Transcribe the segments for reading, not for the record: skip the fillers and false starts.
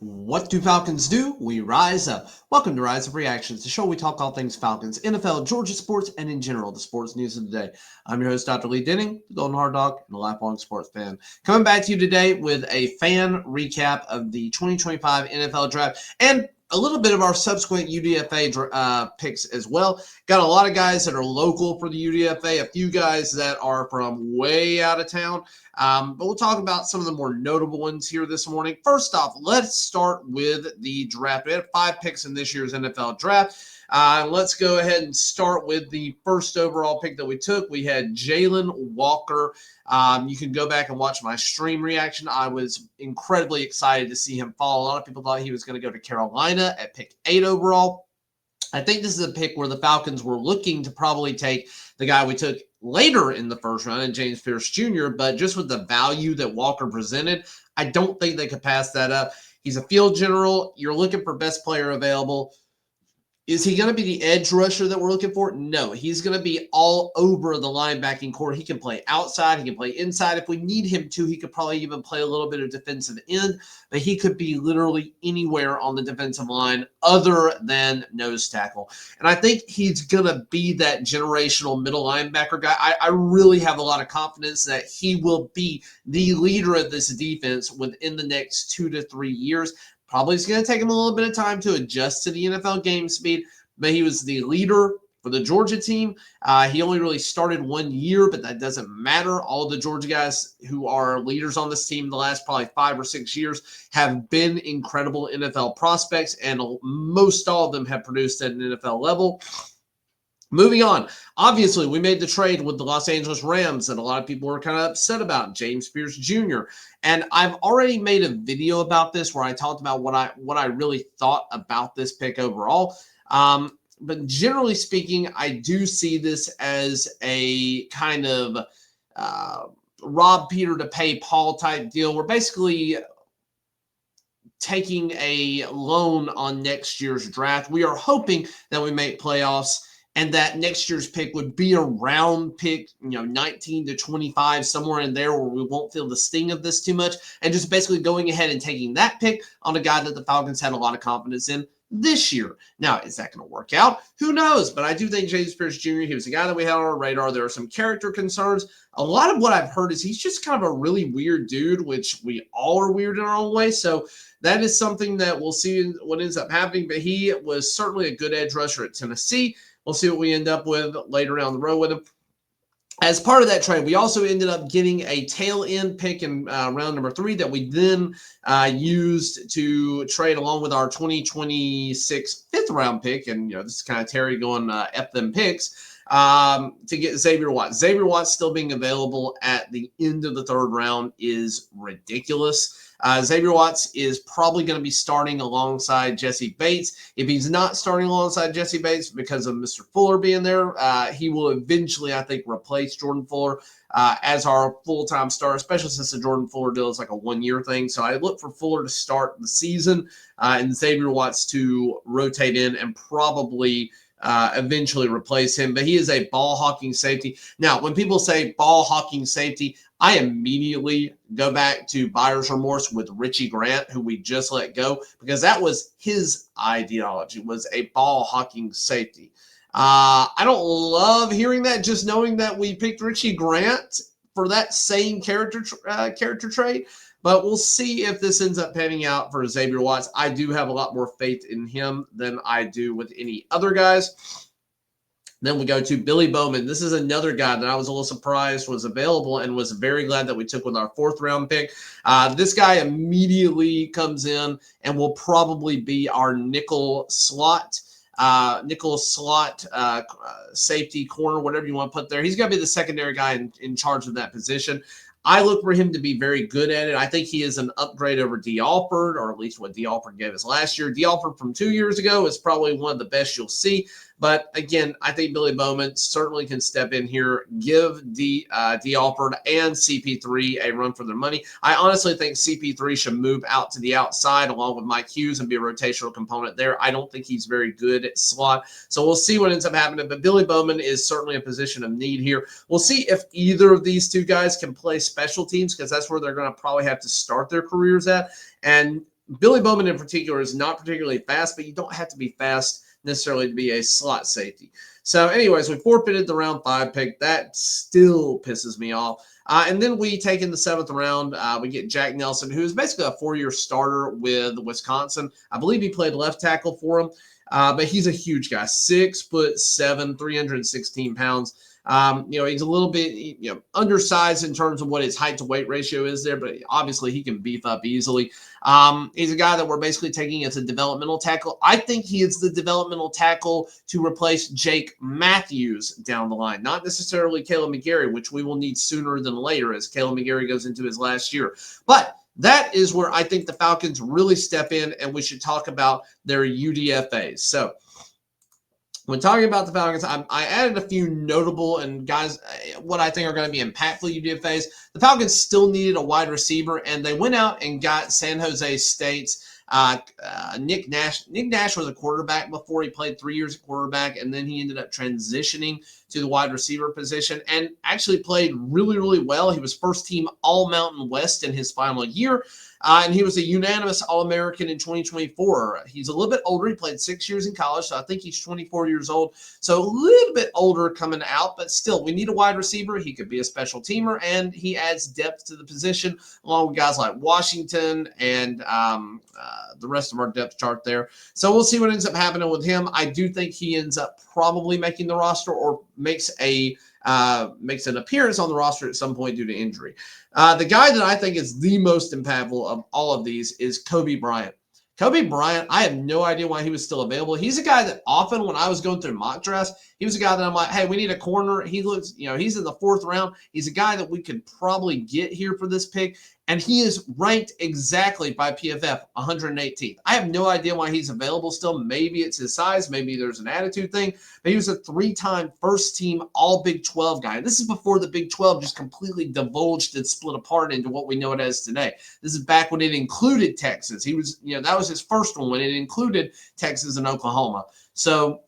What do Falcons do? We rise up. Welcome to Rise Up Reactions, the show where we talk all things Falcons, NFL, Georgia sports, and in general, the sports news of the day. I'm your host, Dr. Lee Denning, the Golden Hard Dog, and a lifelong sports fan. Coming back to you today with a fan recap of the 2025 NFL Draft and a little bit of our subsequent UDFA picks as well. Got a lot of guys that are local for the UDFA, a few guys that are from way out of town. But we'll talk about some of the more notable ones here this morning. First off, let's start with the draft. We had 5 picks in this year's NFL draft. Let's go ahead and start with the first overall pick that we took. We had Jalen Walker. You can go back and watch my stream reaction. I was incredibly excited to see him fall. A lot of people thought he was going to go to Carolina at pick 8 overall. I think this is a pick where the Falcons were looking to probably take the guy we took later in the first round, and James Pierce Jr., but just with the value that Walker presented, I don't think they could pass that up. He's a field general. You're looking for best player available. Is he going to be the edge rusher that we're looking for? No, he's going to be all over the linebacking core. He can play outside. He can play inside. If we need him to, he could probably even play a little bit of defensive end, but he could be literally anywhere on the defensive line other than nose tackle. And I think he's going to be that generational middle linebacker guy. I really have a lot of confidence that he will be the leader of this defense within the next 2 to 3 years. Probably it's going to take him a little bit of time to adjust to the NFL game speed, but he was the leader for the Georgia team. He only really started 1 year, but that doesn't matter. All the Georgia guys who are leaders on this team the last probably 5 or 6 years have been incredible NFL prospects, and most all of them have produced at an NFL level. Moving on, obviously, we made the trade with the Los Angeles Rams that a lot of people were kind of upset about, James Pierce Jr. And I've already made a video about this where I talked about what I really thought about this pick overall. But generally speaking, I do see this as a kind of rob Peter to pay Paul type deal. We're basically taking a loan on next year's draft. We are hoping that we make playoffs, and that next year's pick would be a round pick, 19 to 25, somewhere in there where we won't feel the sting of this too much, and just basically going ahead and taking that pick on a guy that the Falcons had a lot of confidence in this year. Now, is that going to work out? Who knows? But I do think James Pierce Jr., he was a guy that we had on our radar. There are some character concerns. A lot of what I've heard is he's just kind of a really weird dude, which we all are weird in our own way. So that is something that we'll see what ends up happening. But he was certainly a good edge rusher at Tennessee. We'll see what we end up with later down the road with him. As part of that trade, we also ended up getting a tail end pick in round number 3 that we then used to trade along with our 2026 fifth round pick. And, this is kind of Terry going F them picks to get Xavier Watts. Xavier Watts still being available at the end of the 3rd round is ridiculous. Xavier Watts is probably going to be starting alongside Jesse Bates. If he's not starting alongside Jesse Bates because of Mr. Fuller being there, he will eventually, I think, replace Jordan Fuller as our full-time starter, especially since the Jordan Fuller deal is like a 1-year thing. So I look for Fuller to start the season and Xavier Watts to rotate in and probably eventually replace him. But he is a ball-hawking safety. Now, when people say ball-hawking safety, I immediately go back to buyer's remorse with Richie Grant, who we just let go, because that was his ideology, was a ball-hawking safety. I don't love hearing that, just knowing that we picked Richie Grant for that same character trait. But we'll see if this ends up panning out for Xavier Watts. I do have a lot more faith in him than I do with any other guys. Then we go to Billy Bowman. This is another guy that I was a little surprised was available and was very glad that we took with our 4th round pick. This guy immediately comes in and will probably be our nickel slot safety corner, whatever you want to put there. He's going to be the secondary guy in charge of that position. I look for him to be very good at it. I think he is an upgrade over D. Alford, or at least what D. Alford gave us last year. D. Alford from 2 years ago is probably one of the best you'll see. But again, I think Billy Bowman certainly can step in here, give D. Alford and CP3 a run for their money. I honestly think CP3 should move out to the outside along with Mike Hughes and be a rotational component there. I don't think he's very good at slot. So we'll see what ends up happening. But Billy Bowman is certainly a position of need here. We'll see if either of these 2 guys can play special teams, because that's where they're going to probably have to start their careers at. And Billy Bowman in particular is not particularly fast, but you don't have to be fast necessarily to be a slot safety. So anyways, we forfeited the round 5 pick. That still pisses me off. And then we take in the 7th round. We get Jack Nelson, who is basically a 4-year starter with Wisconsin. I believe he played left tackle for him, but he's a huge guy, 6'7", 316 pounds. He's a little bit, undersized in terms of what his height to weight ratio is there, but obviously he can beef up easily. He's a guy that we're basically taking as a developmental tackle. I think he is the developmental tackle to replace Jake Matthews down the line, not necessarily Caleb McGarry, which we will need sooner than later as Caleb McGarry goes into his last year. But that is where I think the Falcons really step in, and we should talk about their UDFAs. So when talking about the Falcons, I added a few notable and guys, what I think are going to be impactful UDFAs. The Falcons still needed a wide receiver, and they went out and got San Jose State's Nick Nash. Nick Nash was a quarterback before. He played 3 years at quarterback, and then he ended up transitioning to the wide receiver position and actually played really, really well. He was first team All-Mountain West in his final year. And he was a unanimous All-American in 2024. He's a little bit older. He played 6 years in college, so I think he's 24 years old. So a little bit older coming out, but still, we need a wide receiver. He could be a special teamer, and he adds depth to the position, along with guys like Washington and the rest of our depth chart there. So we'll see what ends up happening with him. I do think he ends up probably making the roster or makes an appearance on the roster at some point due to injury. The guy that I think is the most impactful of all of these is Kobe Bryant. Kobe Bryant, I have no idea why he was still available. He's a guy that often when I was going through mock drafts, he was a guy that I'm like, hey, we need a corner. He looks, he's in the 4th round. He's a guy that we could probably get here for this pick. And he is ranked exactly by PFF 118th. I have no idea why he's available still. Maybe it's his size. Maybe there's an attitude thing. But he was a 3-time first-team All-Big 12 guy. This is before the Big 12 just completely divulged and split apart into what we know it as today. This is back when it included Texas. He was, that was his first one when it included Texas and Oklahoma. So,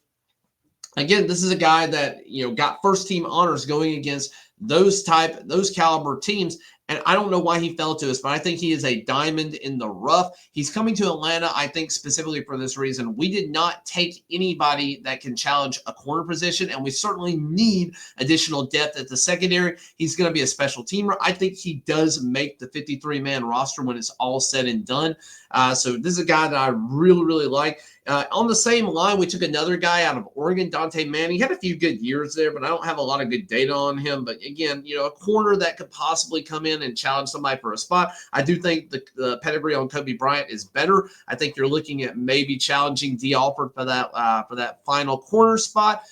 again, this is a guy that, got first-team honors going against those caliber teams. And I don't know why he fell to us, but I think he is a diamond in the rough. He's coming to Atlanta, I think, specifically for this reason. We did not take anybody that can challenge a corner position, and we certainly need additional depth at the secondary. He's going to be a special teamer. I think he does make the 53-man roster when it's all said and done. So this is a guy that I really, really like. On the same line, we took another guy out of Oregon, Dante Manning. He had a few good years there, but I don't have a lot of good data on him. But again, a corner that could possibly come in and challenge somebody for a spot. I do think the pedigree on Kobe Bryant is better. I think you're looking at maybe challenging D. Alford for that final corner spot.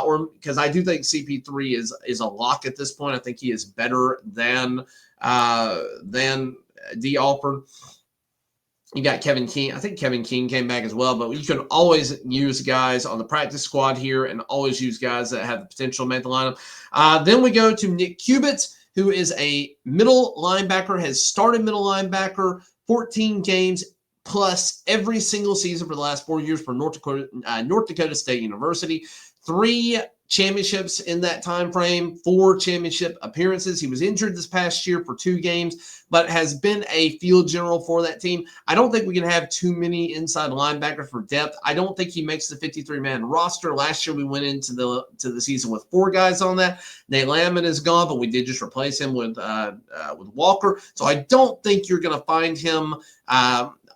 Or because I do think CP3 is a lock at this point. I think he is better than D. Alford. You got Kevin King. I think Kevin King came back as well, but you can always use guys on the practice squad here and always use guys that have the potential to make the lineup. Then we go to Nick Kubitz, who is a middle linebacker, has started middle linebacker, 14 games plus every single season for the last 4 years for North Dakota State University. 3 championships in that time frame, 4 championship appearances. He was injured this past year for 2 games, but has been a field general for that team. I don't think we can have too many inside linebackers for depth. I don't think he makes the 53-man roster. Last year we went into the season with 4 guys on that. Nate Landman is gone, but we did just replace him with Walker. So I don't think you're going to find him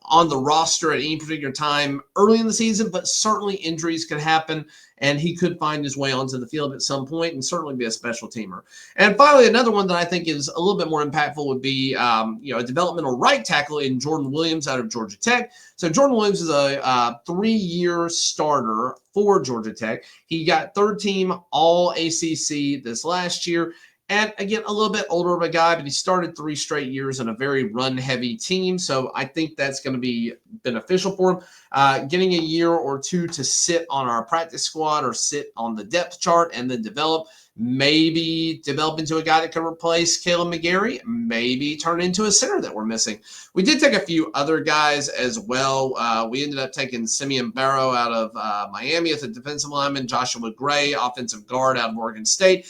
on the roster at any particular time early in the season, but certainly injuries could happen, and he could find his way onto the field at some point and certainly be a special teamer. And finally, another one that I think is a little bit more impactful would be a developmental right tackle in Jordan Williams out of Georgia Tech. So Jordan Williams is a 3-year starter for Georgia Tech. He got 3rd team All-ACC this last year. And again, a little bit older of a guy, but he started 3 straight years in a very run-heavy team. So I think that's going to be beneficial for him. Getting a year or 2 to sit on our practice squad or sit on the depth chart and then develop maybe develop into a guy that can replace Caleb McGarry, maybe turn into a center that we're missing. We did take a few other guys as well. We ended up taking Simeon Barrow out of Miami as a defensive lineman, Joshua Gray, offensive guard out of Oregon State,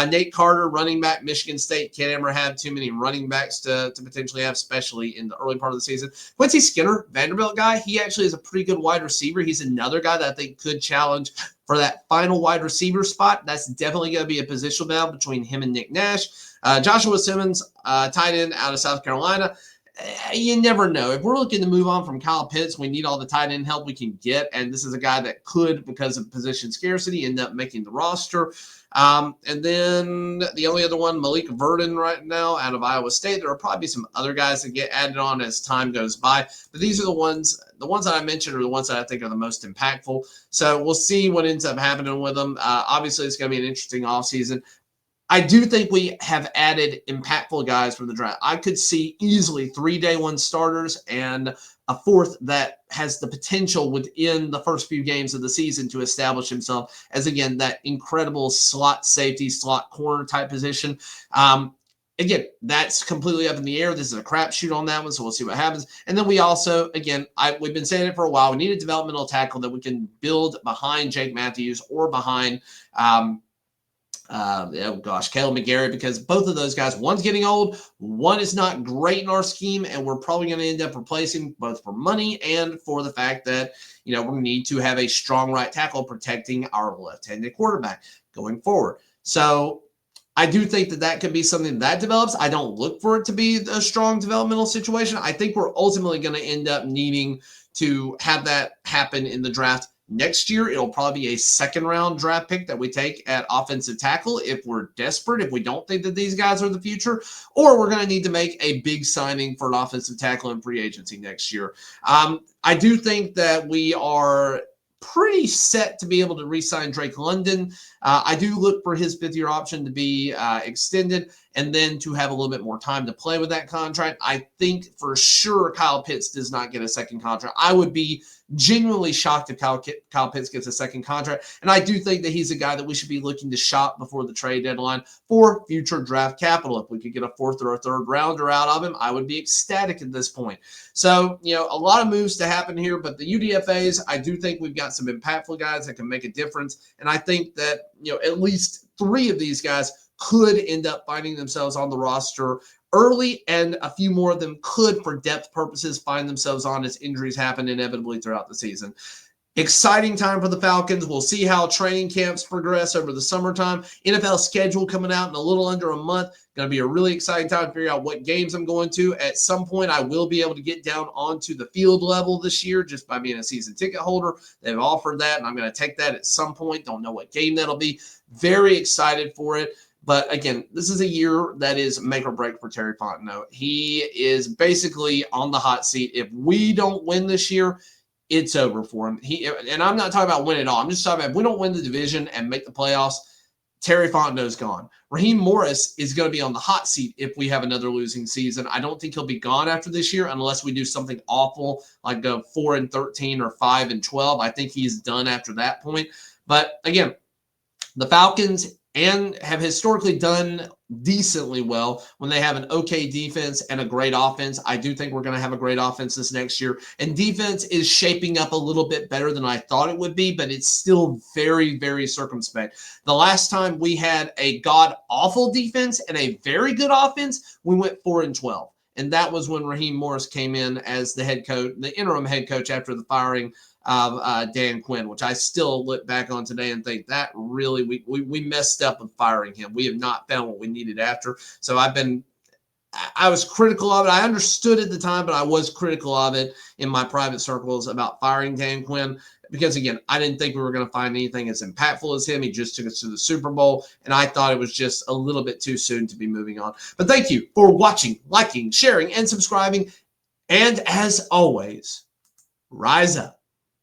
Nate Carter, running back, Michigan State. Can't ever have too many running backs to potentially have, especially in the early part of the season. Quincy Skinner, Vanderbilt guy, he actually is a pretty good wide receiver. He's another guy that I think could challenge for that final wide receiver spot. That's definitely going to be a positional battle between him and Nick Nash. Joshua Simmons, tight end out of South Carolina. You never know. If we're looking to move on from Kyle Pitts, we need all the tight end help we can get. And this is a guy that could, because of position scarcity, end up making the roster. And then the only other one, Malik Verdon right now out of Iowa State. There will probably be some other guys that get added on as time goes by. But these are the ones that I mentioned are the ones that I think are the most impactful. So we'll see what ends up happening with them. Obviously, it's going to be an interesting offseason. I do think we have added impactful guys from the draft. I could see easily 3 day one starters and a fourth that has the potential within the first few games of the season to establish himself as, again, that incredible slot safety, slot corner type position. Again, that's completely up in the air. This is a crapshoot on that one, so we'll see what happens. And then we also, again, we've been saying it for a while, we need a developmental tackle that we can build behind Jake Matthews or behind Caleb McGarry, because both of those guys, one's getting old, one is not great in our scheme, and we're probably going to end up replacing both for money and for the fact that, we need to have a strong right tackle protecting our left-handed quarterback going forward. So I do think that could be something that develops. I don't look for it to be a strong developmental situation. I think we're ultimately going to end up needing to have that happen in the draft next year. It'll probably be a second-round draft pick that we take at offensive tackle if we're desperate, if we don't think that these guys are the future, or we're going to need to make a big signing for an offensive tackle in free agency next year. I do think that we are pretty set to be able to re-sign Drake London. I do look for his fifth-year option to be extended and then to have a little bit more time to play with that contract. I think for sure Kyle Pitts does not get a second contract. I would be genuinely shocked if Kyle Pitts gets a second contract. And I do think that he's a guy that we should be looking to shop before the trade deadline for future draft capital. If we could get a fourth or a third rounder out of him, I would be ecstatic at this point. So, a lot of moves to happen here, but the UDFAs, I do think we've got some impactful guys that can make a difference. And I think that, at least 3 of these guys could end up finding themselves on the roster early, and a few more of them could, for depth purposes, find themselves on as injuries happen inevitably throughout the season. Exciting time for the Falcons. We'll see how training camps progress over the summertime. NFL schedule coming out in a little under a month. Going to be a really exciting time to figure out what games I'm going to. At some point, I will be able to get down onto the field level this year just by being a season ticket holder. They've offered that, and I'm going to take that at some point. Don't know what game that'll be. Very excited for it. But again, this is a year that is make or break for Terry Fontenot. He is basically on the hot seat. If we don't win this year, it's over for him. And I'm not talking about win at all. I'm just talking about if we don't win the division and make the playoffs, Terry Fontenot's gone. Raheem Morris is going to be on the hot seat if we have another losing season. I don't think he'll be gone after this year unless we do something awful like go 4-13 or 5-12. I think he's done after that point. But again, the Falcons have historically done decently well when they have an okay defense and a great offense. I do think we're going to have a great offense this next year. And defense is shaping up a little bit better than I thought it would be, but it's still very, very circumspect. The last time we had a god-awful defense and a very good offense, we went 4-12. And that was when Raheem Morris came in as the head coach, the interim head coach after the firing of Dan Quinn, which I still look back on today and think that really we messed up with firing him. We have not found what we needed after. So I was critical of it. I understood at the time, but I was critical of it in my private circles about firing Dan Quinn because, again, I didn't think we were going to find anything as impactful as him. He just took us to the Super Bowl, and I thought it was just a little bit too soon to be moving on. But thank you for watching, liking, sharing, and subscribing. And as always, rise up.